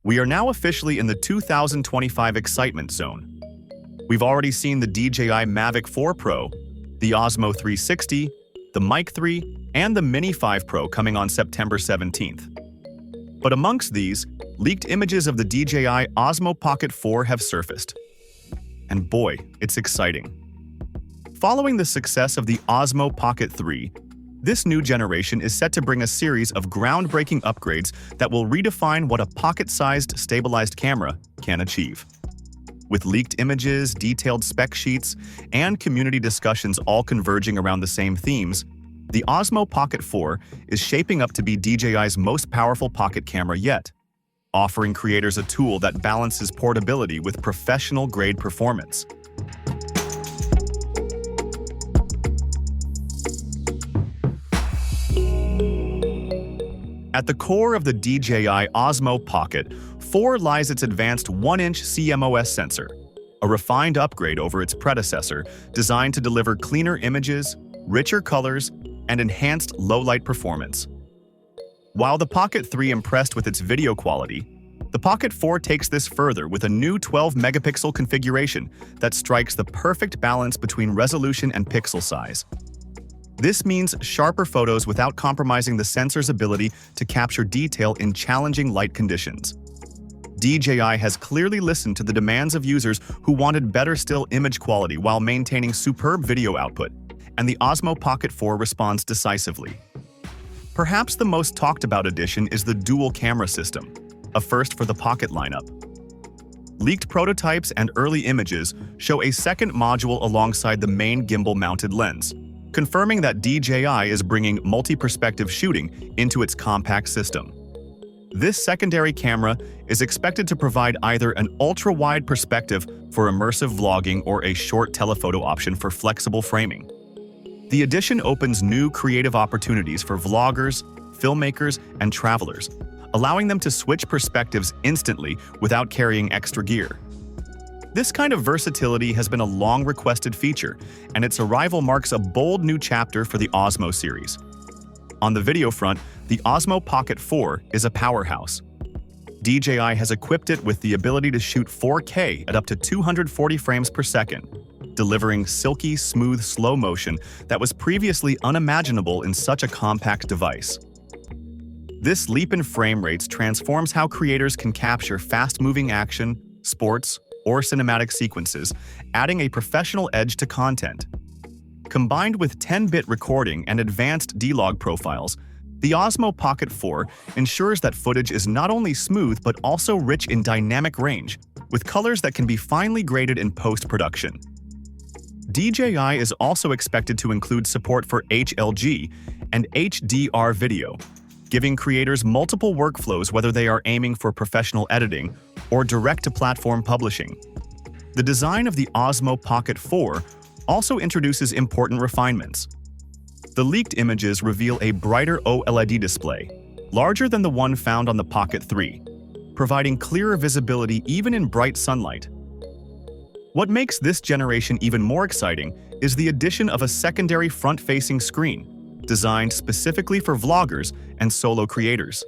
We are now officially in the 2025 excitement zone. We've already seen the DJI Mavic 4 Pro, the Osmo 360, the Mic 3, and the Mini 5 Pro coming on September 17th. But amongst these, leaked images of the DJI OSMO Pocket 4 have surfaced. And boy, it's exciting. Following the success of the Osmo Pocket 3, this new generation is set to bring a series of groundbreaking upgrades that will redefine what a pocket-sized stabilized camera can achieve. With leaked images, detailed spec sheets, and community discussions all converging around the same themes, the Osmo Pocket 4 is shaping up to be DJI's most powerful pocket camera yet, offering creators a tool that balances portability with professional-grade performance. At the core of the DJI OSMO Pocket 4 lies its advanced 1-inch CMOS sensor, a refined upgrade over its predecessor designed to deliver cleaner images, richer colors, and enhanced low-light performance. While the Pocket 3 impressed with its video quality, the Pocket 4 takes this further with a new 12-megapixel configuration that strikes the perfect balance between resolution and pixel size. This means sharper photos without compromising the sensor's ability to capture detail in challenging light conditions. DJI has clearly listened to the demands of users who wanted better still image quality while maintaining superb video output, and the Osmo Pocket 4 responds decisively. Perhaps the most talked about addition is the dual camera system, a first for the Pocket lineup. Leaked prototypes and early images show a second module alongside the main gimbal-mounted lens, confirming that DJI is bringing multi-perspective shooting into its compact system. This secondary camera is expected to provide either an ultra-wide perspective for immersive vlogging or a short telephoto option for flexible framing. The addition opens new creative opportunities for vloggers, filmmakers, and travelers, allowing them to switch perspectives instantly without carrying extra gear. This kind of versatility has been a long-requested feature, and its arrival marks a bold new chapter for the Osmo series. On the video front, the Osmo Pocket 4 is a powerhouse. DJI has equipped it with the ability to shoot 4K at up to 240 frames per second, delivering silky, smooth slow motion that was previously unimaginable in such a compact device. This leap in frame rates transforms how creators can capture fast-moving action, sports, or cinematic sequences, adding a professional edge to content. Combined with 10-bit recording and advanced D-Log profiles, the Osmo Pocket 4 ensures that footage is not only smooth but also rich in dynamic range, with colors that can be finely graded in post-production. DJI is also expected to include support for HLG and HDR video, giving creators multiple workflows whether they are aiming for professional editing or direct-to-platform publishing. The design of the Osmo Pocket 4 also introduces important refinements. The leaked images reveal a brighter OLED display, larger than the one found on the Pocket 3, providing clearer visibility even in bright sunlight. What makes this generation even more exciting is the addition of a secondary front-facing screen, designed specifically for vloggers and solo creators.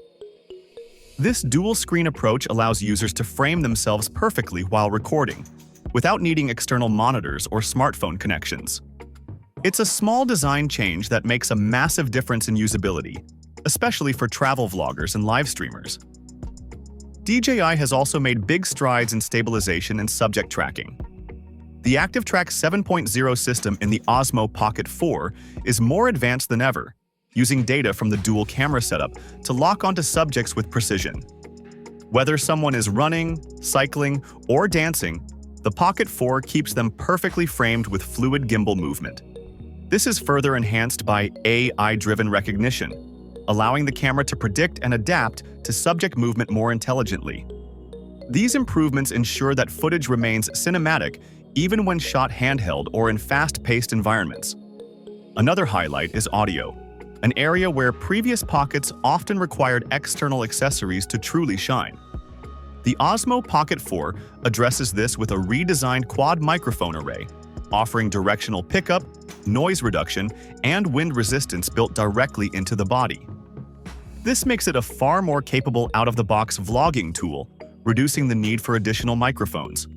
This dual-screen approach allows users to frame themselves perfectly while recording, without needing external monitors or smartphone connections. It's a small design change that makes a massive difference in usability, especially for travel vloggers and live streamers. DJI has also made big strides in stabilization and subject tracking. The ActiveTrack 7.0 system in the Osmo Pocket 4 is more advanced than ever, using data from the dual camera setup to lock onto subjects with precision. Whether someone is running, cycling, or dancing, the Pocket 4 keeps them perfectly framed with fluid gimbal movement. This is further enhanced by AI-driven recognition, allowing the camera to predict and adapt to subject movement more intelligently. These improvements ensure that footage remains cinematic even when shot handheld or in fast-paced environments. Another highlight is audio, an area where previous Pockets often required external accessories to truly shine. The Osmo Pocket 4 addresses this with a redesigned quad microphone array, offering directional pickup, noise reduction, and wind resistance built directly into the body. This makes it a far more capable out-of-the-box vlogging tool, reducing the need for additional microphones.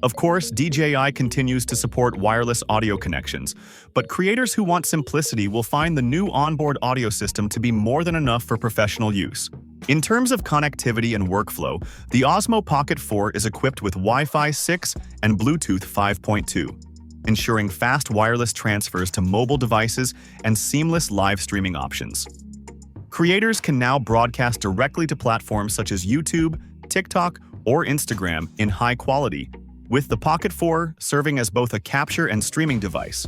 Of course, DJI continues to support wireless audio connections, but creators who want simplicity will find the new onboard audio system to be more than enough for professional use. In terms of connectivity and workflow, the Osmo Pocket 4 is equipped with Wi-Fi 6 and Bluetooth 5.2, ensuring fast wireless transfers to mobile devices and seamless live streaming options. Creators can now broadcast directly to platforms such as YouTube, TikTok, or Instagram in high quality, with the Pocket 4 serving as both a capture and streaming device.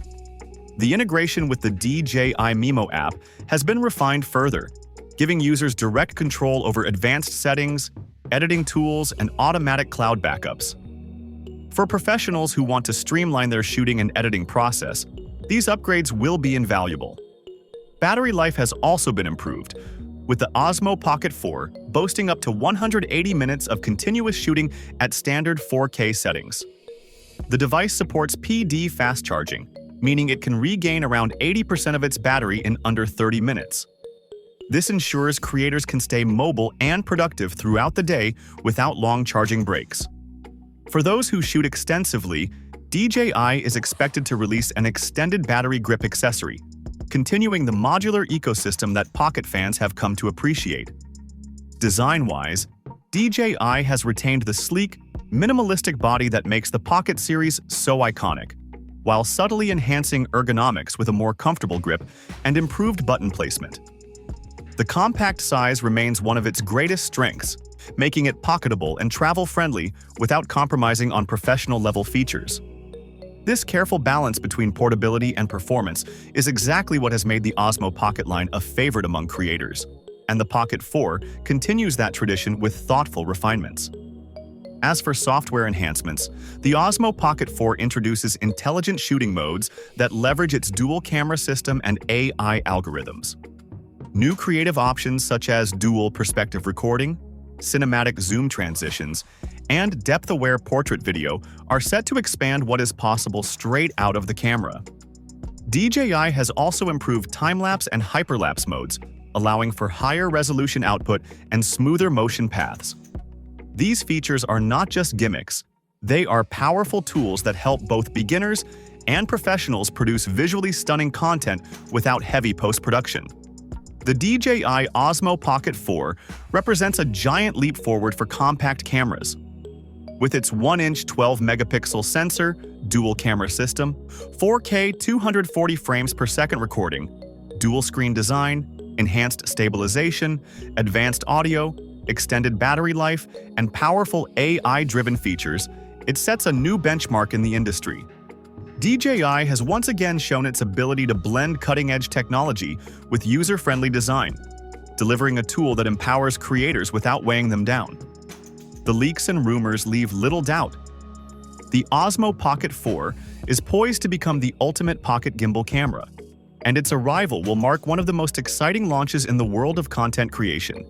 The integration with the DJI Mimo app has been refined further, giving users direct control over advanced settings, editing tools, and automatic cloud backups. For professionals who want to streamline their shooting and editing process, these upgrades will be invaluable. Battery life has also been improved, with the Osmo Pocket 4 boasting up to 180 minutes of continuous shooting at standard 4K settings. The device supports PD fast charging, meaning it can regain around 80% of its battery in under 30 minutes. This ensures creators can stay mobile and productive throughout the day without long charging breaks. For those who shoot extensively, DJI is expected to release an extended battery grip accessory, continuing the modular ecosystem that Pocket fans have come to appreciate. Design-wise, DJI has retained the sleek, minimalistic body that makes the Pocket series so iconic, while subtly enhancing ergonomics with a more comfortable grip and improved button placement. The compact size remains one of its greatest strengths, making it pocketable and travel-friendly without compromising on professional-level features. This careful balance between portability and performance is exactly what has made the Osmo Pocket line a favorite among creators, and the Pocket 4 continues that tradition with thoughtful refinements. As for software enhancements, the Osmo Pocket 4 introduces intelligent shooting modes that leverage its dual camera system and AI algorithms. New creative options such as dual perspective recording, cinematic zoom transitions, and depth-aware portrait video are set to expand what is possible straight out of the camera. DJI has also improved time-lapse and hyperlapse modes, allowing for higher resolution output and smoother motion paths. These features are not just gimmicks, they are powerful tools that help both beginners and professionals produce visually stunning content without heavy post-production. The DJI OSMO Pocket 4 represents a giant leap forward for compact cameras. With its 1-inch 12-megapixel sensor, dual camera system, 4K 240 frames per second recording, dual-screen design, enhanced stabilization, advanced audio, extended battery life, and powerful AI-driven features, it sets a new benchmark in the industry. DJI has once again shown its ability to blend cutting-edge technology with user-friendly design, delivering a tool that empowers creators without weighing them down. The leaks and rumors leave little doubt. The Osmo Pocket 4 is poised to become the ultimate pocket gimbal camera, and its arrival will mark one of the most exciting launches in the world of content creation.